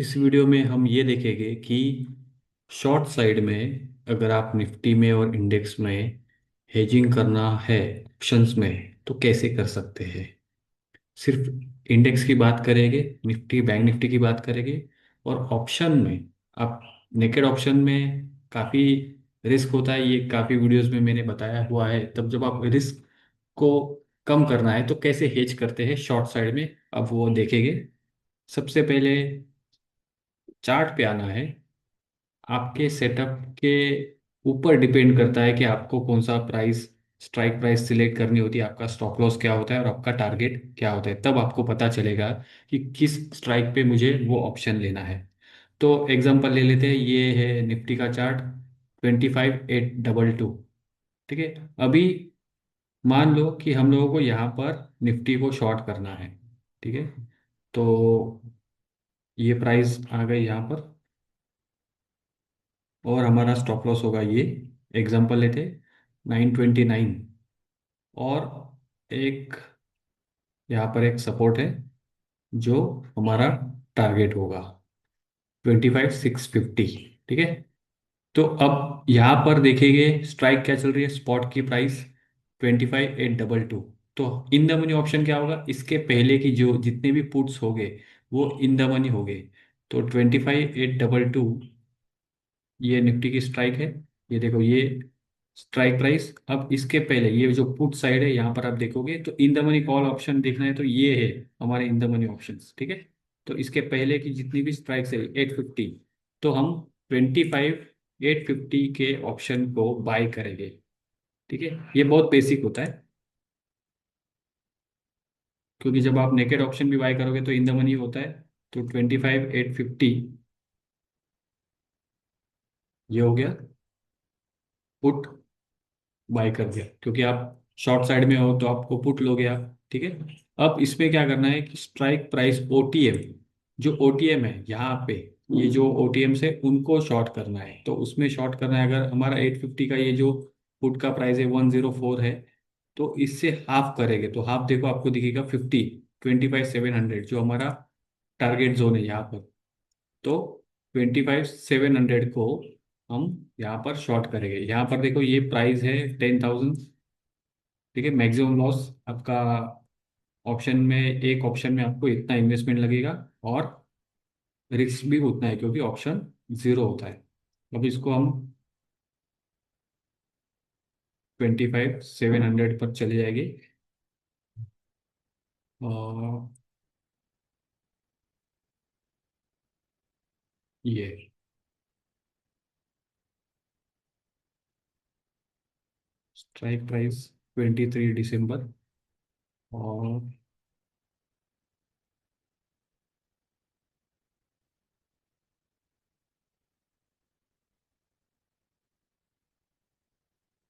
इस वीडियो में हम ये देखेंगे कि शॉर्ट साइड में अगर आप निफ्टी में और इंडेक्स में हेजिंग करना है ऑप्शंस में तो कैसे कर सकते हैं। सिर्फ इंडेक्स की बात करेंगे, निफ्टी बैंक निफ्टी की बात करेंगे। और ऑप्शन में आप नेकेड ऑप्शन में काफ़ी रिस्क होता है, ये काफ़ी वीडियोस में मैंने बताया हुआ है। तब जब आप रिस्क को कम करना है तो कैसे हेज करते हैं शॉर्ट साइड में, अब वो देखेंगे। सबसे पहले चार्ट पे आना है। आपके सेटअप के ऊपर डिपेंड करता है कि आपको कौन सा प्राइस स्ट्राइक प्राइस सिलेक्ट करनी होती है, आपका स्टॉप लॉस क्या होता है और आपका टारगेट क्या होता है। तब आपको पता चलेगा कि किस स्ट्राइक पे मुझे वो ऑप्शन लेना है। तो एग्जांपल ले लेते हैं, ये है निफ्टी का चार्ट 25,822। ठीक है। अभी मान लो कि हम लोगों को यहाँ पर निफ्टी को शॉर्ट करना है। ठीक है। तो ये प्राइस आ गई यहाँ पर और हमारा स्टॉप लॉस होगा ये। एग्जांपल लेते 929। और एक यहाँ पर एक सपोर्ट है जो हमारा टारगेट होगा 25,650। ठीक है। तो अब यहाँ पर देखेंगे स्ट्राइक क्या चल रही है, स्पॉट की प्राइस 25,822। तो इन द मनी ऑप्शन क्या होगा, इसके पहले की जो जितने भी पुट्स हो गए वो इन द मनी हो गए। तो 25,822 ये निफ्टी की स्ट्राइक है। ये देखो ये स्ट्राइक प्राइस। अब इसके पहले ये जो पुट साइड है यहाँ पर आप देखोगे तो in the money call option देखना है तो ये है हमारे इन द मनी ऑप्शंस। ठीक है। तो इसके पहले की जितनी भी स्ट्राइक्स है 850, तो हम 25,850 के ऑप्शन को बाय करेंगे। ठीक है। ये बहुत बेसिक होता है क्योंकि जब आप नेकेड ऑप्शन भी बाय करोगे तो इन द मनी होता है। तो 25,850 ये हो गया पुट, बाय कर दिया क्योंकि आप शॉर्ट साइड में हो तो आपको पुट लोगे आप। ठीक है। अब इसमें क्या करना है कि स्ट्राइक प्राइस ओटीएम, जो ओटीएम है यहाँ पे, ये जो ओटीएम से उनको शॉर्ट करना है। तो उसमें शॉर्ट करना है, अगर हमारा 850 का ये जो पुट का प्राइस है 104 है, तो इससे हाफ करेंगे तो हाफ देखो आपको दिखेगा 50, 25,700 जो हमारा टारगेट जोन है यहाँ पर। तो 25,700 को हम यहाँ पर शॉर्ट करेंगे। यहाँ पर देखो ये प्राइस है 10,000। ठीक है। मैक्सिमम लॉस आपका ऑप्शन में, एक ऑप्शन में आपको इतना इन्वेस्टमेंट लगेगा और रिस्क भी उतना है क्योंकि ऑप्शन जीरो होता है। अब इसको हम 25,700 पर चले जाएंगे। और ये स्ट्राइक प्राइस 23 दिसंबर। और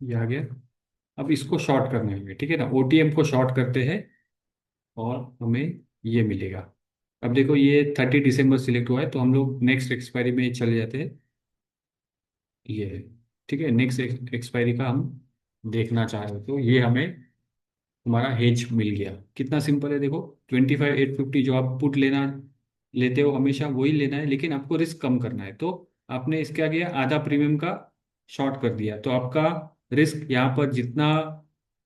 ये आ गया। अब इसको शॉर्ट करने होंगे। ठीक है ना, ओटीएम को शॉर्ट करते हैं और हमें ये मिलेगा। अब देखो ये 30 दिसंबर सिलेक्ट हुआ है तो हम लोग नेक्स्ट एक्सपायरी में चले जाते हैं। ये है। ठीक है। नेक्स्ट एक्सपायरी का हम देखना चाह रहे हो तो ये हमें हमारा हेज मिल गया। कितना सिंपल है देखो। 25,850 जो आप पुट लेना लेते हो हमेशा वही लेना है, लेकिन आपको रिस्क कम करना है। तो आपने इसके आगे आधा प्रीमियम का शॉर्ट कर दिया तो आपका रिस्क यहाँ पर जितना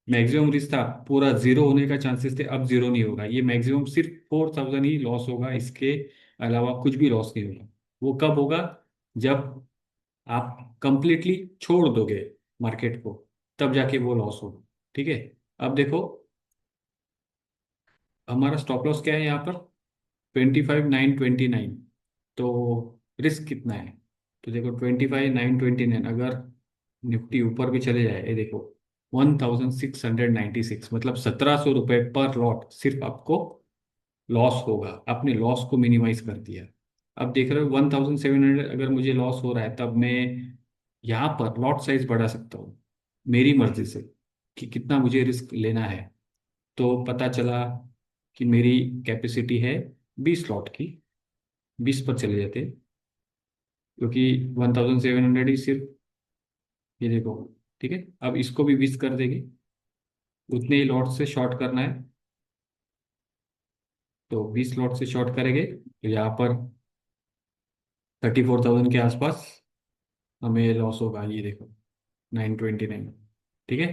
मैक्सिमम रिस्क था पूरा जीरो होने का चांसेस थे, अब जीरो नहीं होगा। ये मैक्सिमम सिर्फ 4,000 ही लॉस होगा, इसके अलावा कुछ भी लॉस नहीं होगा। वो कब होगा, जब आप कंप्लीटली छोड़ दोगे मार्केट को, तब जाके वो लॉस होगा। ठीक है। अब देखो हमारा स्टॉप लॉस क्या है यहाँ पर 25,929। तो रिस्क कितना है, तो देखो 25,929 अगर निफ्टी ऊपर भी चले जाए, ये देखो 1,696, मतलब 1,700 रुपये पर लॉट सिर्फ आपको लॉस होगा। आपने लॉस को मिनिमाइज कर दिया। अब देख रहे हो 1,700 अगर मुझे लॉस हो रहा है तब मैं यहाँ पर लॉट साइज बढ़ा सकता हूँ मेरी मर्जी से कि कितना मुझे रिस्क लेना है। तो पता चला कि मेरी कैपेसिटी है 20 लॉट की, 20 पर चले जाते हैं क्योंकि 1,700 ही सिर्फ, ये देखो। ठीक है। अब इसको भी 20 कर देंगे, उतने ही लॉट से शॉर्ट करना है। तो 20 लॉट से शॉर्ट करेंगे तो यहाँ पर 34,000 के आसपास हमें लॉस होगा, ये देखो 929। ठीक है,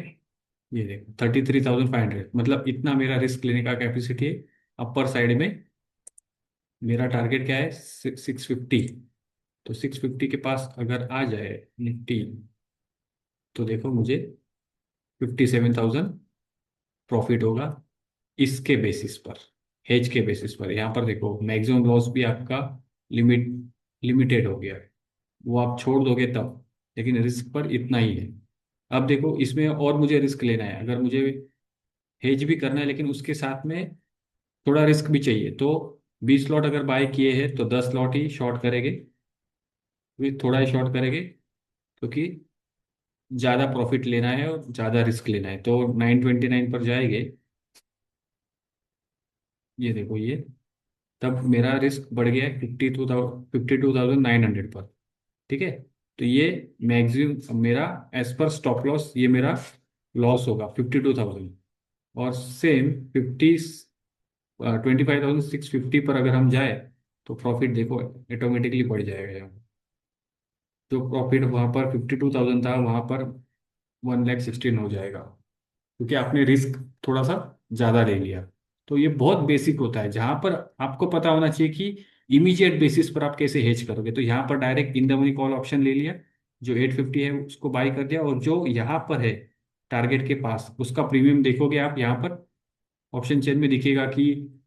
ये देखो 33,500, मतलब इतना मेरा रिस्क लेने का कैपेसिटी है। अपर साइड में मेरा टारगेट क्या है, 650। तो 650 के पास अगर आ जाए निफ्टी, तो देखो मुझे 57,000 प्रॉफिट होगा इसके बेसिस पर, हेज के बेसिस पर। यहाँ पर देखो मैक्सिमम लॉस भी आपका लिमिट लिमिटेड हो गया है, वो आप छोड़ दोगे तब, लेकिन रिस्क पर इतना ही है। अब देखो इसमें और मुझे रिस्क लेना है, अगर मुझे हेज भी करना है लेकिन उसके साथ में थोड़ा रिस्क भी चाहिए, तो 20 लॉट अगर बाय किए हैं तो 10 लॉट ही शॉर्ट करेंगे, भी थोड़ा ही शॉर्ट करेंगे, क्योंकि ज़्यादा प्रॉफिट लेना है और ज़्यादा रिस्क लेना है। तो 929 पर जाएंगे, ये देखो ये, तब मेरा रिस्क बढ़ गया है 52,900 पर। ठीक है, तो ये मैक्सिमम मेरा एज पर स्टॉप लॉस, ये मेरा लॉस होगा 52,000। और सेम 25,650 पर अगर हम जाए, तो प्रॉफिट देखो ऑटोमेटिकली बढ़ जाएगा यहाँ। जो प्रॉफिट वहाँ पर 52,000 था, वहाँ पर 1,16 हो जाएगा, क्योंकि आपने रिस्क थोड़ा सा ज़्यादा ले लिया। तो ये बहुत बेसिक होता है, जहाँ पर आपको पता होना चाहिए कि इमीडिएट बेसिस पर आप कैसे हेज करोगे। तो यहाँ पर direct in the money call option ले लिया, जो 850 है उसको बाई कर दिया, और जो यहाँ पर है टारगेट के पास, उसका प्रीमियम देखोगे आप यहाँ पर ऑप्शन चेन में दिखेगा कि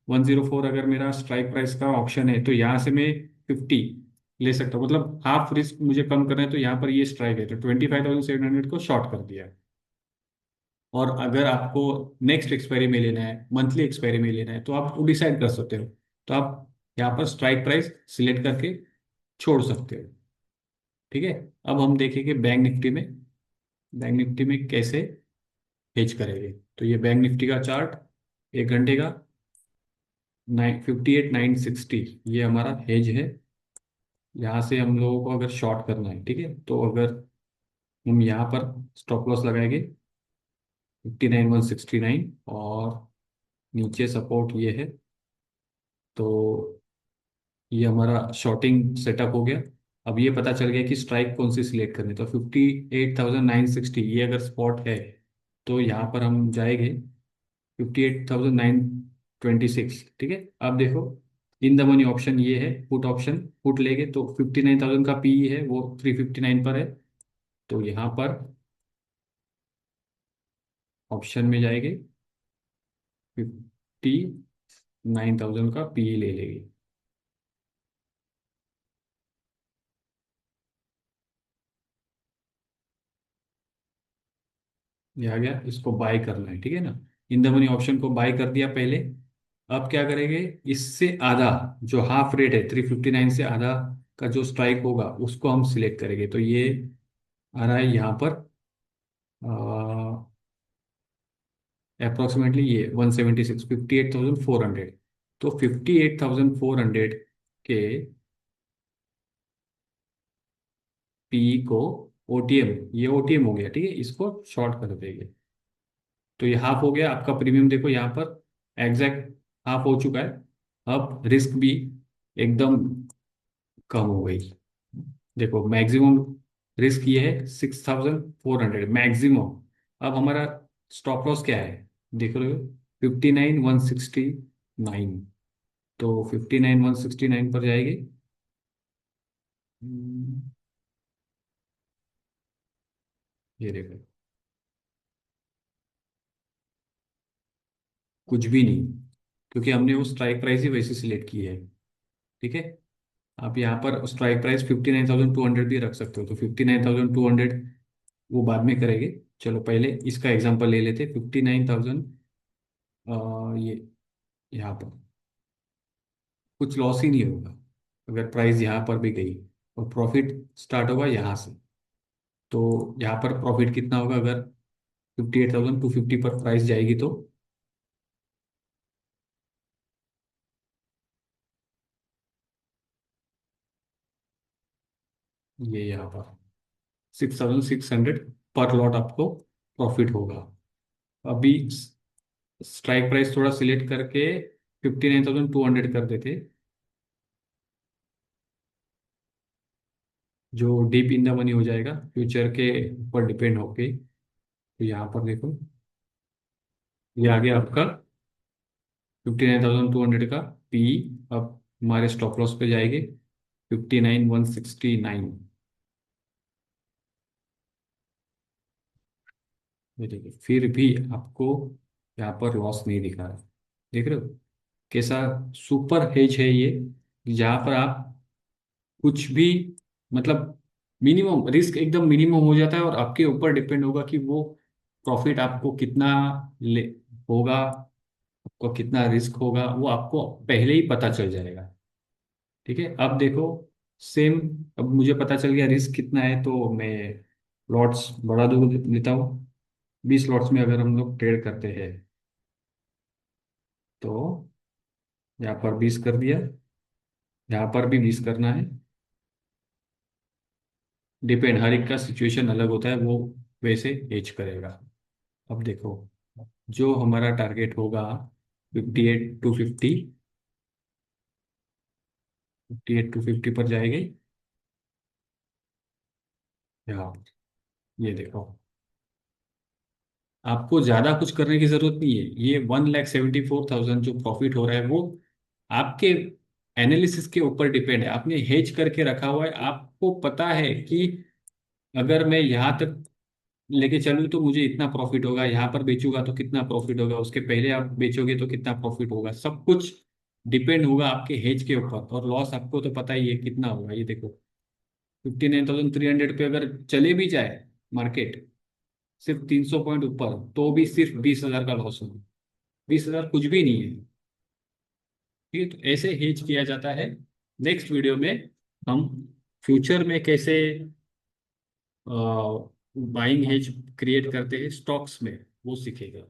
104 अगर मेरा स्ट्राइक प्राइस का ऑप्शन है, तो यहाँ से मैं 50 ले सकता हूँ, मतलब हाफ रिस्क मुझे कम करना है। तो यहाँ पर ये स्ट्राइक है, तो 25,700 को शॉर्ट कर दिया। और अगर आपको नेक्स्ट एक्सपायरी में लेना है, मंथली एक्सपायरी में लेना है, तो आप डिसाइड कर सकते हो। तो आप यहाँ पर स्ट्राइक प्राइस सिलेक्ट करके छोड़ सकते हो। ठीक है, अब हम देखेंगे बैंक निफ्टी में, बैंक निफ्टी में कैसे हेज करेंगे। तो ये बैंक निफ्टी का चार्ट, 1 घंटे का, 58,960, ये हमारा हेज है। यहाँ से हम लोगों को अगर शॉर्ट करना है, ठीक है, तो अगर हम यहाँ पर स्टॉप लॉस लगाएंगे 59,169, और नीचे सपोर्ट ये है, तो ये हमारा शॉर्टिंग सेटअप हो गया। अब ये पता चल गया कि स्ट्राइक कौन सी सिलेक्ट करनी है। तो 58,960 ये अगर स्पॉट है, तो यहाँ पर हम जाएंगे 58,926। ठीक है, अब देखो इन द मनी ऑप्शन ये है, पुट ऑप्शन, पुट लेंगे तो 59,000 का पी है, वो 359 पर है। तो यहाँ पर ऑप्शन में जाएंगे, 59,000 का पी ले लेंगे। ये आ गया, इसको बाय करना है, ठीक है ना। इन द मनी ऑप्शन को बाय कर दिया पहले। अब क्या करेंगे, इससे आधा, जो हाफ रेट है 359 से आधा का जो स्ट्राइक होगा, उसको हम सिलेक्ट करेंगे। तो ये आ रहा है यहाँ पर अप्रोक्सीमेटली ये 176, 58,400। तो 58,400 के पी को ओटीएम, ये ओटीएम हो गया, ठीक है, इसको शॉर्ट कर देंगे। तो ये हाफ हो गया आपका प्रीमियम, देखो यहाँ पर एग्जैक्ट हाफ हो चुका है। अब रिस्क भी एकदम कम हो गई। देखो मैक्सिमम रिस्क ये है 6,400 मैक्सिमम। अब हमारा स्टॉप लॉस क्या है, देख रहे हो, 59,169। तो 59,169 पर जाएगी। हम्म, ये देखो, कुछ भी नहीं, क्योंकि हमने वो स्ट्राइक प्राइस ही वैसे सिलेक्ट की है। ठीक है, आप यहाँ पर स्ट्राइक प्राइस 59,200 भी रख सकते हो, तो 59,200 वो बाद में करेंगे। चलो पहले इसका एग्जांपल ले लेते, 59,000, ये यहाँ पर कुछ लॉस ही नहीं होगा अगर प्राइस यहाँ पर भी गई, और प्रॉफिट स्टार्ट होगा यहाँ से। तो यहाँ पर प्रॉफिट कितना होगा, अगर 58,250 पर प्राइस जाएगी, तो ये यहाँ पर 6,600 पर लॉट आपको प्रॉफिट होगा। अभी स्ट्राइक प्राइस थोड़ा सिलेक्ट करके 59,200 कर देते, जो डीप इन द मनी हो जाएगा फ्यूचर के ऊपर डिपेंड होके। तो यहाँ पर देखो, ये आ गया आपका 59,200 का पी। अब हमारे स्टॉप लॉस पे जाएंगे 59,169। ये देखिए, फिर भी आपको यहाँ पर लॉस नहीं दिखा रहा। देख रहे हो कैसा सुपर हेज है ये, जहाँ पर आप कुछ भी, मतलब मिनिमम रिस्क एकदम मिनिमम हो जाता है, और आपके ऊपर डिपेंड होगा कि वो प्रॉफिट आपको कितना ले होगा, आपको कितना रिस्क होगा, वो आपको पहले ही पता चल जाएगा। ठीक है, अब देखो सेम, अब मुझे पता चल गया रिस्क कितना है, तो मैं लॉट्स बढ़ा दू लेता हूँ। 20 लॉट्स में अगर हम लोग ट्रेड करते हैं, तो यहाँ पर 20 कर दिया, यहाँ पर भी 20 करना है। डिपेंड, हर एक का सिचुएशन अलग होता है, वो वैसे एज करेगा। अब देखो, जो हमारा टारगेट होगा 58 टू 50, 58 टू 50 पर जाएगी। यहाँ ये देखो, आपको ज्यादा कुछ करने की जरूरत नहीं है। ये 1,74,000 जो प्रॉफिट हो रहा है, वो आपके एनालिसिस के ऊपर डिपेंड है। आपने हेज करके रखा हुआ है, आपको पता है कि अगर मैं यहाँ तक लेके चलूँ तो मुझे इतना प्रॉफिट होगा, यहाँ पर बेचूंगा तो कितना प्रॉफिट होगा, उसके पहले आप बेचोगे तो कितना प्रॉफिट होगा, सब कुछ डिपेंड होगा आपके हेज के ऊपर। और लॉस आपको तो पता ही है कितना होगा। ये देखो 59,300 पे अगर चले भी जाए मार्केट सिर्फ 300 पॉइंट ऊपर, तो भी सिर्फ 20,000 का लॉस होगा। 20,000 कुछ भी नहीं है। ठीक है, तो ऐसे हेज किया जाता है। नेक्स्ट वीडियो में हम फ्यूचर में कैसे बाइंग हेज क्रिएट करते हैं स्टॉक्स में, वो सीखेगा।